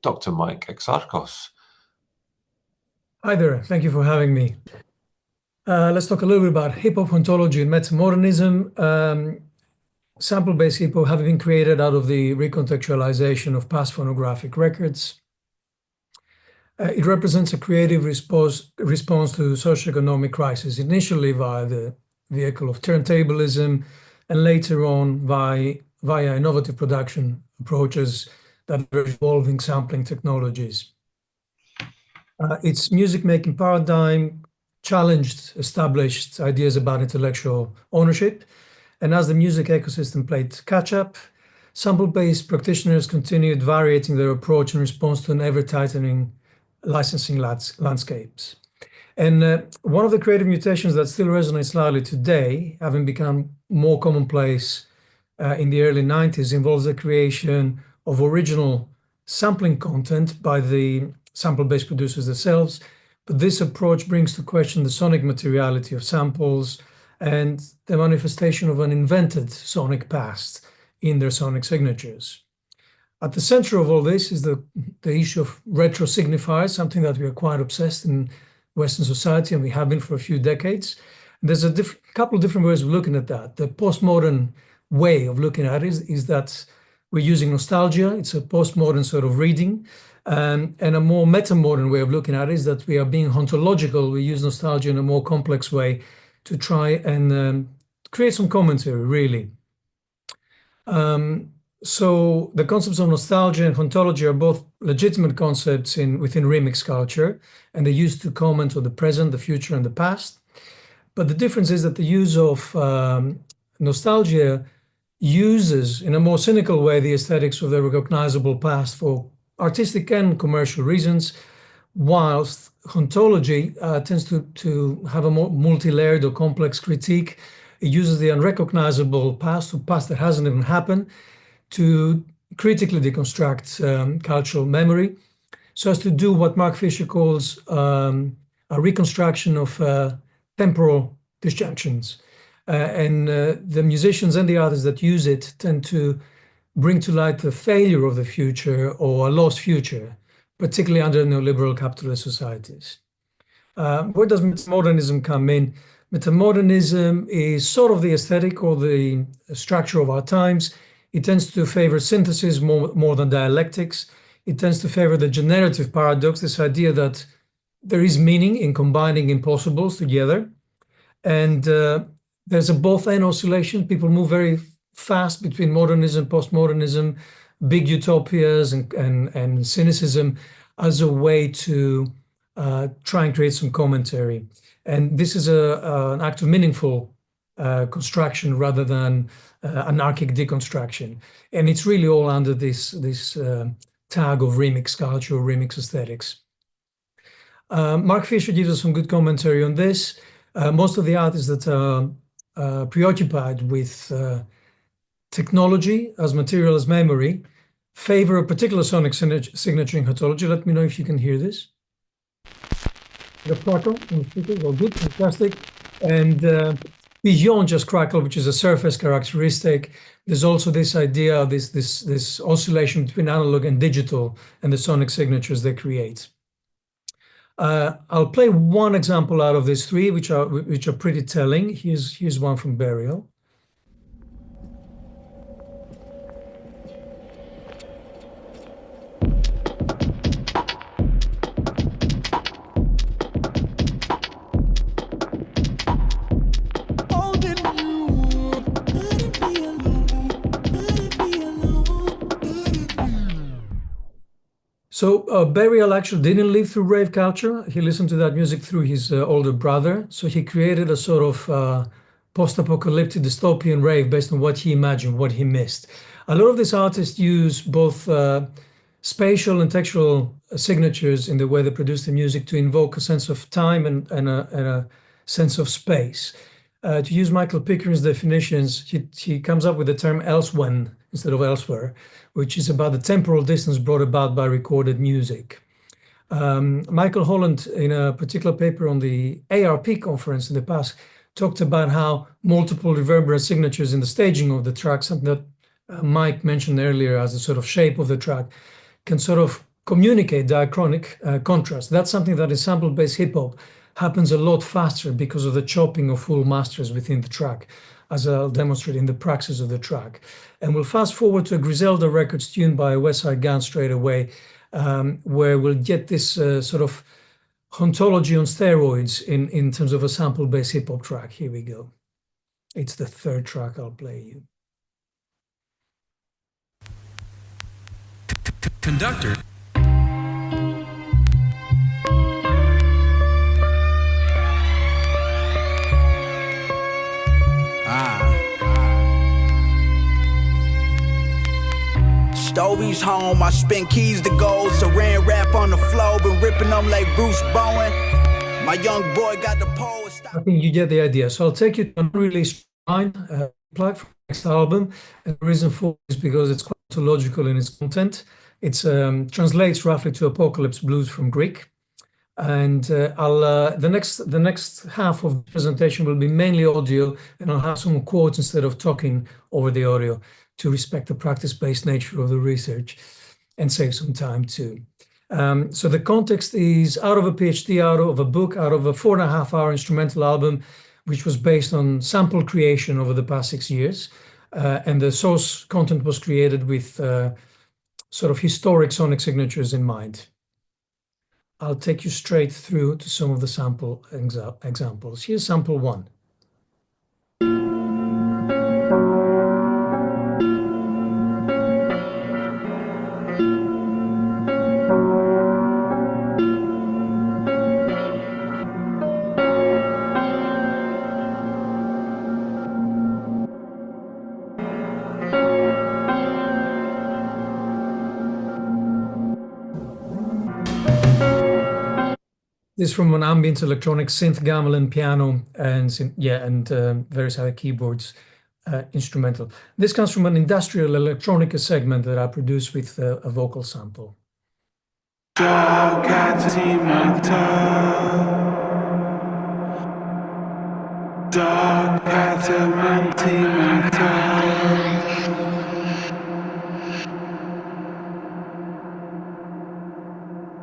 Dr. Mike Exarchos. Hi there, thank you for having me. Let's talk a little bit about hip-hop, hauntology, and metamodernism. Sample-based hip-hop have been created out of the recontextualization of past phonographic records. It represents a creative response to socioeconomic crisis, initially via the vehicle of turntablism, and later on via innovative production approaches that are evolving sampling technologies. Its music-making paradigm challenged established ideas about intellectual ownership, and as the music ecosystem played catch-up, sample-based practitioners continued varying their approach in response to an ever-tightening licensing landscapes. And one of the creative mutations that still resonates loudly today, having become more commonplace in the early 90s, involves the creation of original sampling content by the sample-based producers themselves. But this approach brings to question the sonic materiality of samples and the manifestation of an invented sonic past in their sonic signatures. At the center of all this is the issue of retro signifiers, something that we are quite obsessed in Western society, and we have been for a few decades. And there's a couple of different ways of looking at that. The postmodern way of looking at it is that we're using nostalgia. It's a postmodern sort of reading. And a more metamodern way of looking at it is that we are being hauntological. We use nostalgia in a more complex way to try and create some commentary, really. So the concepts of nostalgia and hauntology are both legitimate concepts within remix culture, and they're used to comment on the present, the future, and the past. But the difference is that the use of nostalgia uses, in a more cynical way, the aesthetics of the recognizable past for artistic and commercial reasons, whilst hauntology tends to have a more multi-layered or complex critique. It uses the unrecognizable past, or past that hasn't even happened, to critically deconstruct cultural memory, so as to do what Mark Fisher calls a reconstruction of temporal disjunctions. And the musicians and the artists that use it tend to bring to light the failure of the future or a lost future, particularly under neoliberal capitalist societies. Where does metamodernism come in? Metamodernism is sort of the aesthetic or the structure of our times. It tends to favor synthesis more than dialectics. It tends to favor the generative paradox, this idea that there is meaning in combining impossibles together. And there's a both-and oscillation. People move very fast between modernism, postmodernism, big utopias, and cynicism as a way to try and create some commentary. And this is an act of meaningful construction rather than anarchic deconstruction. And it's really all under this tag of remix culture or remix aesthetics. Mark Fisher gives us some good commentary on this. Most of the artists that are preoccupied with technology as material as memory favor a particular sonic signature in hauntology. Let me know if you can hear this. The crackle and speakers are good, fantastic. And beyond just crackle, which is a surface characteristic, there's also this idea, this oscillation between analog and digital and the sonic signatures they create. I'll play one example out of these three, which are pretty telling. Here's one from Burial. So Burial actually didn't live through rave culture. He listened to that music through his older brother. So he created a sort of post-apocalyptic dystopian rave based on what he imagined, what he missed. A lot of these artists use both spatial and textual signatures in the way they produce the music to invoke a sense of time and a sense of space. To use Michael Pickering's definitions, he comes up with the term elsewhen instead of elsewhere, which is about the temporal distance brought about by recorded music. Michael Holland, in a particular paper on the ARP conference in the past, talked about how multiple reverberant signatures in the staging of the track, something that Mike mentioned earlier as the sort of shape of the track, can sort of communicate diachronic contrast. That's something that in sample-based hip-hop happens a lot faster because of the chopping of full masters within the track, as I'll demonstrate in the praxis of the track. And we'll fast forward to a Griselda Records tune by Westside Gun straight away, where we'll get this sort of hauntology on steroids in terms of a sample-based hip-hop track. Here we go. It's the third track I'll play you. Conductor. Stovey's home, I spin keys to gold, saran wrap on the floor, been ripping them like Bruce Bowen. My young boy got the pole. I think you get the idea. So I'll take you to an unreleased line, plug from the next album. And the reason for it is because it's quite hauntological in its content. It translates roughly to Apocalypse Blues from Greek. And the next half of the presentation will be mainly audio, and I'll have some quotes instead of talking over the audio to respect the practice-based nature of the research and save some time too. So the context is out of a PhD, out of a book, out of a 4.5-hour instrumental album, which was based on sample creation over the past 6 years. And the source content was created with sort of historic sonic signatures in mind. I'll take you straight through to some of the sample examples. Here's sample 1. This is from an ambient electronic synth gamelan piano and various other keyboards instrumental. This comes from an industrial electronica segment that I produced with a vocal sample.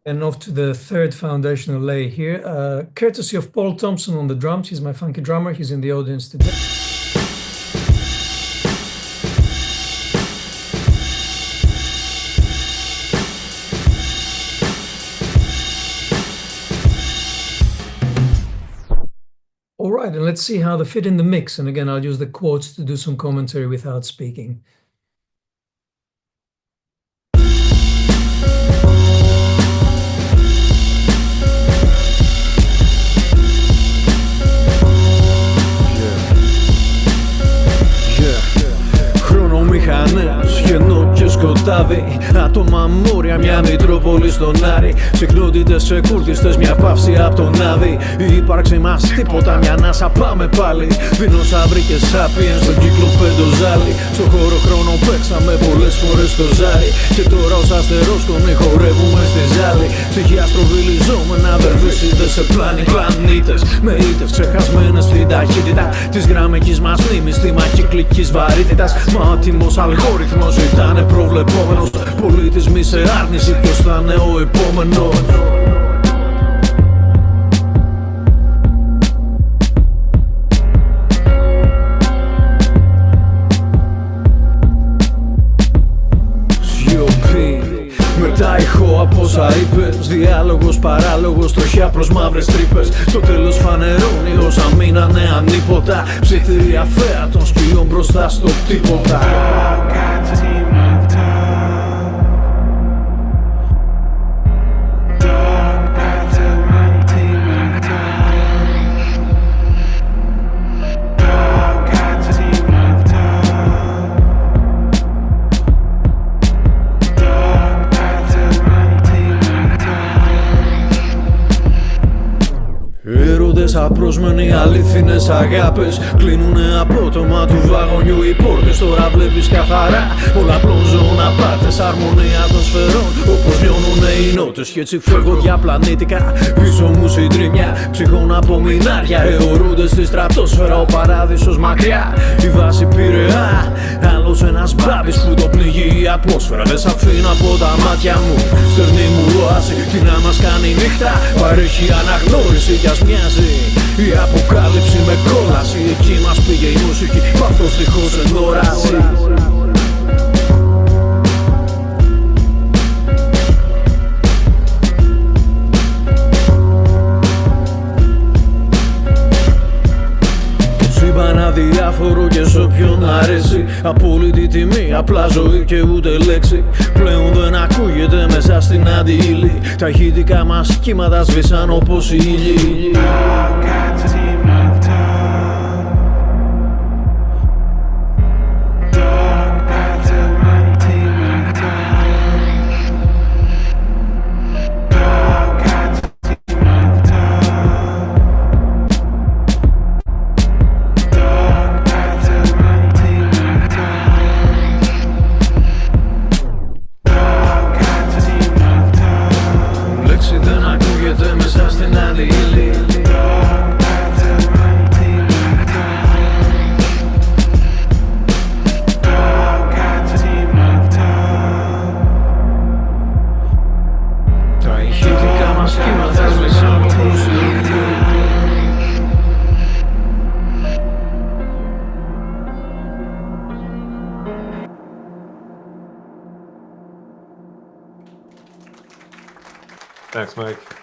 And off to the third foundational lay here, courtesy of Paul Thompson on the drums. He's my funky drummer. He's in the audience today. All right, and let's see how they fit in the mix. And again, I'll use the quotes to do some commentary without speaking. Σχενό και σκοτάδι, άτομα μόρια, μια Μητρόπολη στον Άρη. Συχνότητες ξεκούρτιστες, μια παύση απ' τον Άδη. Η ύπαρξη μας τίποτα, μια ανάσα πάμε πάλι. Δεινόσαυροι και σάπιεν στον κύκλο πεντοζάλι. Στο χώρο χρόνο παίξαμε πολλές φορές στο ζάρι. Και τώρα ως αστερόσκονοι χορεύουμε στη ζάλη. Ψυχία στροβιλιζόμενα, βερβίσιδες σε πλανήτες. Με ήττες ξεχασμένες στην ταχύτητα της γραμμικής μας μνήμης, θύμα κυκλικής βαρύτητας. Μα άτιμος αλγόριθμος ήτανε προβλεπόμενος. Πολιτισμοί σε άρνηση, ποιος θα είναι ο επόμενος. Μετά ηχό από όσα είπες, διάλογος παράλογος, τροχιά προς μαύρες τρύπες. Το τέλος φανερώνει όσα μείνανε ανίποτα. Ψιθυρία θέα των σκυλιών μπροστά στο τίποτα. Απρόσμενοι αλήθινες αγάπες κλείνουνε απότομα του βαγονιού οι πόρτες. Τώρα βλέπεις καθαρά πολλαπλών ζώων απάτες. Αρμονία των σφαιρών όπως λιώνουνε οι νότες. Κι έτσι φεύγω διαπλανήτικα, πίσω μου συντριμμιά. Ψυχών από μινάρια αιωρούνται στη στρατόσφαιρα. Ο παράδεισος μακριά, η βάση Πειραιά. Άλλος ένας μπάμπης που το πνίγει η ατμόσφαιρα. Δεν σ' αφήνω από τα μάτια μου, στερνή μου οάση. Τι να μας κάνει η νύχτα, παρέχει αναγνώριση κι ας μοιάζει η αποκάλυψη με κόλαση. Εκεί μας πήγε η μουσική, πάθος δίχως ενόραση. Αδιάφορο και σ' όποιον αρέσει. Απόλυτη τιμή, απλά ζωή και ούτε λέξη. Πλέον δεν ακούγεται μέσα στην αντίλη. Τα ηχητικά μας κύματα σβήσαν όπως οι ήλιοι. Thanks, Mike.